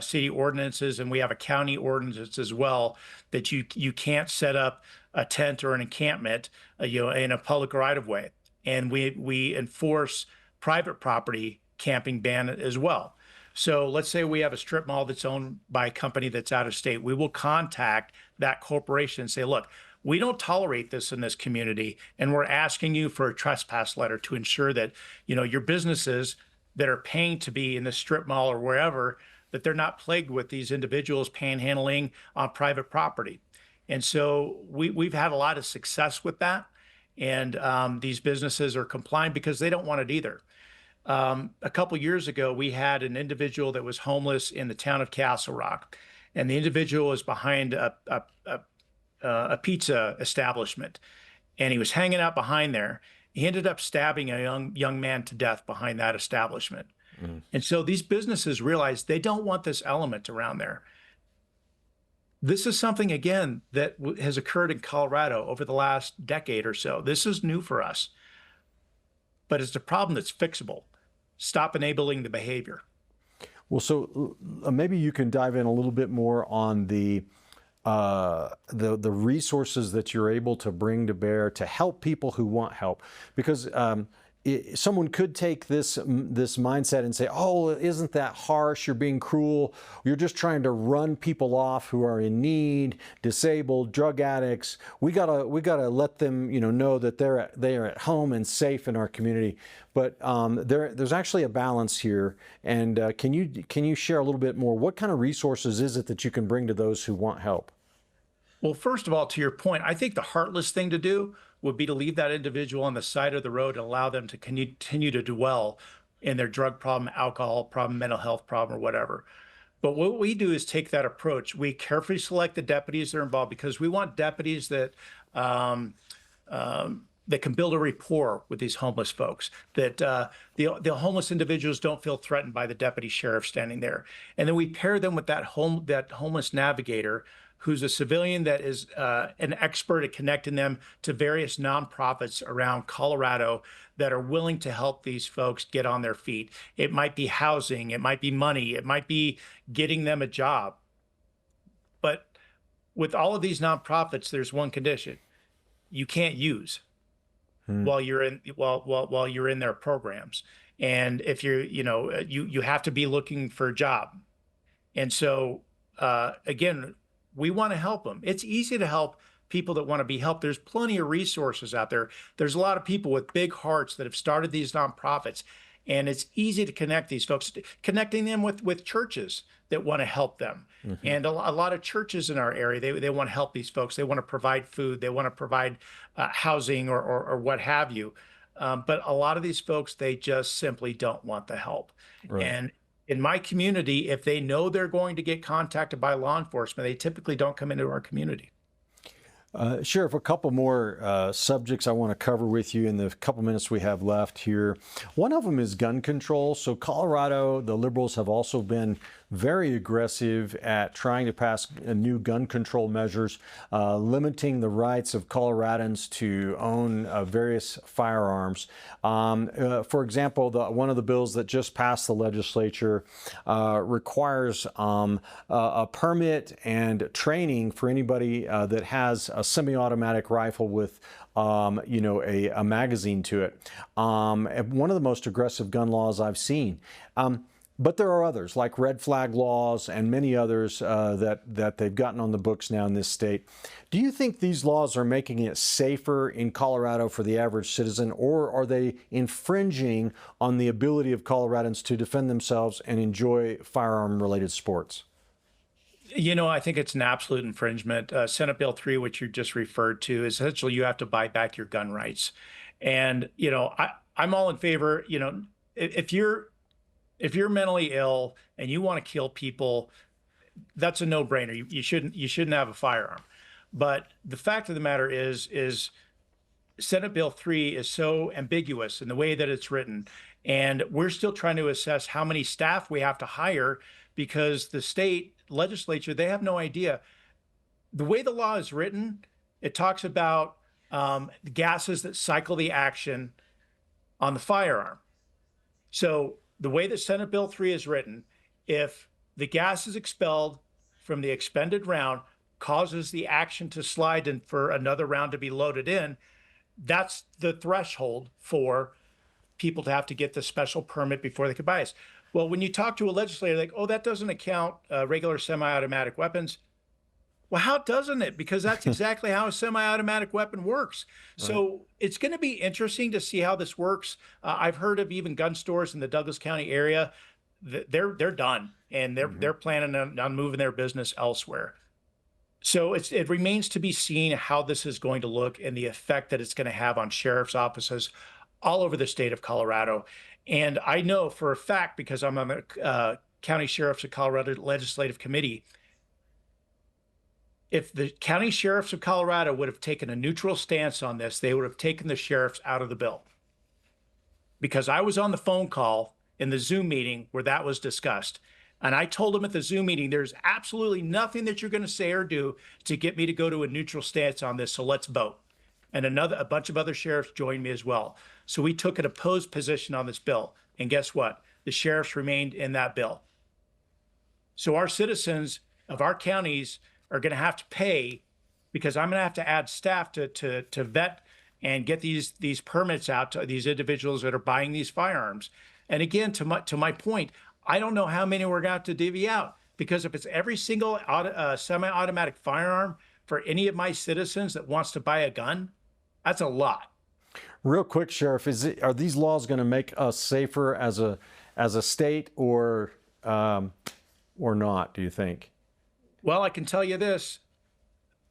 city ordinances, and we have a county ordinance as well that you can't set up a tent or an encampment, in a public right of way. And we enforce private property camping ban as well. So let's say we have a strip mall that's owned by a company that's out of state. We will contact that corporation and say, look, we don't tolerate this in this community, and we're asking you for a trespass letter to ensure that, your businesses that are paying to be in the strip mall or wherever, that they're not plagued with these individuals panhandling on private property. And so we've had a lot of success with that. And these businesses are compliant because they don't want it either. A couple years ago, we had an individual that was homeless in the town of Castle Rock, and the individual was behind a pizza establishment, and he was hanging out behind there. He ended up stabbing a young man to death behind that establishment. And so these businesses realize they don't want this element around there. This is something, again, that has occurred in Colorado over the last decade or so. This is new for us, but it's a problem that's fixable. Stop enabling the behavior. Well, so maybe you can dive in a little bit more on the resources that you're able to bring to bear to help people who want help, because someone could take this mindset and say, "Oh, isn't that harsh? You're being cruel. You're just trying to run people off who are in need, disabled, drug addicts. We gotta let them, know that they are at home and safe in our community." But there's actually a balance here. And can you share a little bit more? What kind of resources is it that you can bring to those who want help? Well, first of all, to your point, I think the heartless thing to do would be to leave that individual on the side of the road and allow them to continue to dwell in their drug problem, alcohol problem, mental health problem, or whatever. But what we do is take that approach. We carefully select the deputies that are involved because we want deputies that that can build a rapport with these homeless folks, that the homeless individuals don't feel threatened by the deputy sheriff standing there. And then we pair them with that homeless navigator who's a civilian that is an expert at connecting them to various nonprofits around Colorado that are willing to help these folks get on their feet. It might be housing, it might be money, it might be getting them a job. But with all of these nonprofits, there's one condition: you can't use while you're in their programs. And if you have to be looking for a job. And so again, we want to help them. It's easy to help people that want to be helped. There's plenty of resources out there. There's a lot of people with big hearts that have started these nonprofits, and it's easy to connect these folks, connecting them with churches that want to help them. And a lot of churches in our area, they want to help these folks. They want to provide food. They want to provide housing or what have you. But a lot of these folks, they just simply don't want the help. Right. And In my community, if they know they're going to get contacted by law enforcement, they typically don't come into our community. Sheriff, a couple more subjects I want to cover with you in the couple minutes we have left here. One of them is gun control. So Colorado, the liberals have also been very aggressive at trying to pass new gun control measures, limiting the rights of Coloradans to own various firearms. For example, one of the bills that just passed the legislature requires a permit and training for anybody that has a semi-automatic rifle with a magazine to it. One of the most aggressive gun laws I've seen. But there are others, like red flag laws and many others that they've gotten on the books now in this state. Do you think these laws are making it safer in Colorado for the average citizen, or are they infringing on the ability of Coloradans to defend themselves and enjoy firearm-related sports? I think it's an absolute infringement. Senate Bill 3, which you just referred to, essentially you have to buy back your gun rights. And, I'm all in favor, if you're mentally ill and you want to kill people, that's a no-brainer. You shouldn't have a firearm. But the fact of the matter is Senate Bill 3 is so ambiguous in the way that it's written. And we're still trying to assess how many staff we have to hire because the state legislature, they have no idea. The way the law is written, it talks about gases that cycle the action on the firearm. So the way that Senate Bill 3 is written, if the gas is expelled from the expended round causes the action to slide and for another round to be loaded in, that's the threshold for people to have to get the special permit before they can buy it. Well, when you talk to a legislator, like, oh, that doesn't account regular semi-automatic weapons. Well, how doesn't it? Because that's exactly how a semi-automatic weapon works. Right. So it's going to be interesting to see how this works. I've heard of even gun stores in the Douglas County area. They're done, and they're planning on moving their business elsewhere. So it remains to be seen how this is going to look and the effect that it's going to have on sheriff's offices all over the state of Colorado. And I know for a fact, because I'm on the County Sheriffs of Colorado Legislative Committee, if the county sheriffs of Colorado would have taken a neutral stance on this, they would have taken the sheriffs out of the bill. Because I was on the phone call in the Zoom meeting where that was discussed. And I told them at the Zoom meeting, there's absolutely nothing that you're going to say or do to get me to go to a neutral stance on this. So let's vote. And a bunch of other sheriffs joined me as well. So we took an opposed position on this bill. And guess what? The sheriffs remained in that bill. So our citizens of our counties are going to have to pay, because I'm going to have to add staff to vet and get these permits out to these individuals that are buying these firearms. And again, to my point, I don't know how many we're going to have to divvy out, because if it's every single semi-automatic firearm for any of my citizens that wants to buy a gun, that's a lot. Real quick, Sheriff, are these laws going to make us safer as a state, or not, do you think? Well, I can tell you this.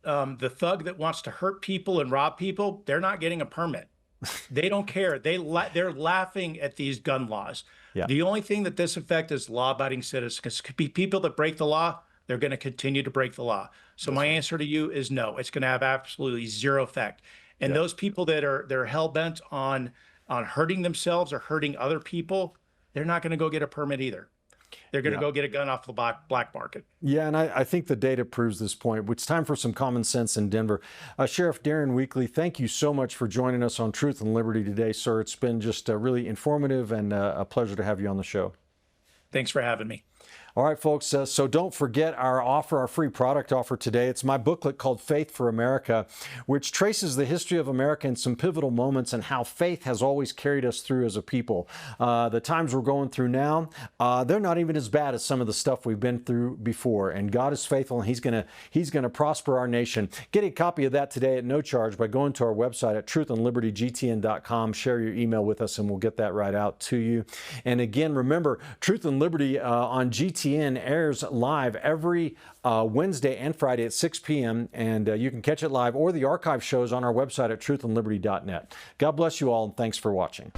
The thug that wants to hurt people and rob people, they're not getting a permit. They don't care. They're laughing at these gun laws. Yeah. The only thing that this affects is law-abiding citizens. Because could be people that break the law, they're going to continue to break the law. So my answer to you is no. It's going to have absolutely zero effect. And those people they're hell-bent on hurting themselves or hurting other people, they're not going to go get a permit either. They're going to go get a gun off the black market. Yeah, and I think the data proves this point. It's time for some common sense in Denver. Sheriff Darren Weekley, thank you so much for joining us on Truth and Liberty today, sir. It's been just really informative and a pleasure to have you on the show. Thanks for having me. All right, folks, so don't forget our free product offer today. It's my booklet called Faith for America, which traces the history of America and some pivotal moments and how faith has always carried us through as a people. The times we're going through now, they're not even as bad as some of the stuff we've been through before. And God is faithful, and He's gonna prosper our nation. Get a copy of that today at no charge by going to our website at truthandlibertygtn.com. Share your email with us, and we'll get that right out to you. And again, remember, Truth and Liberty on GTN airs live every Wednesday and Friday at 6 p.m. And you can catch it live or the archive shows on our website at truthandliberty.net. God bless you all, and thanks for watching.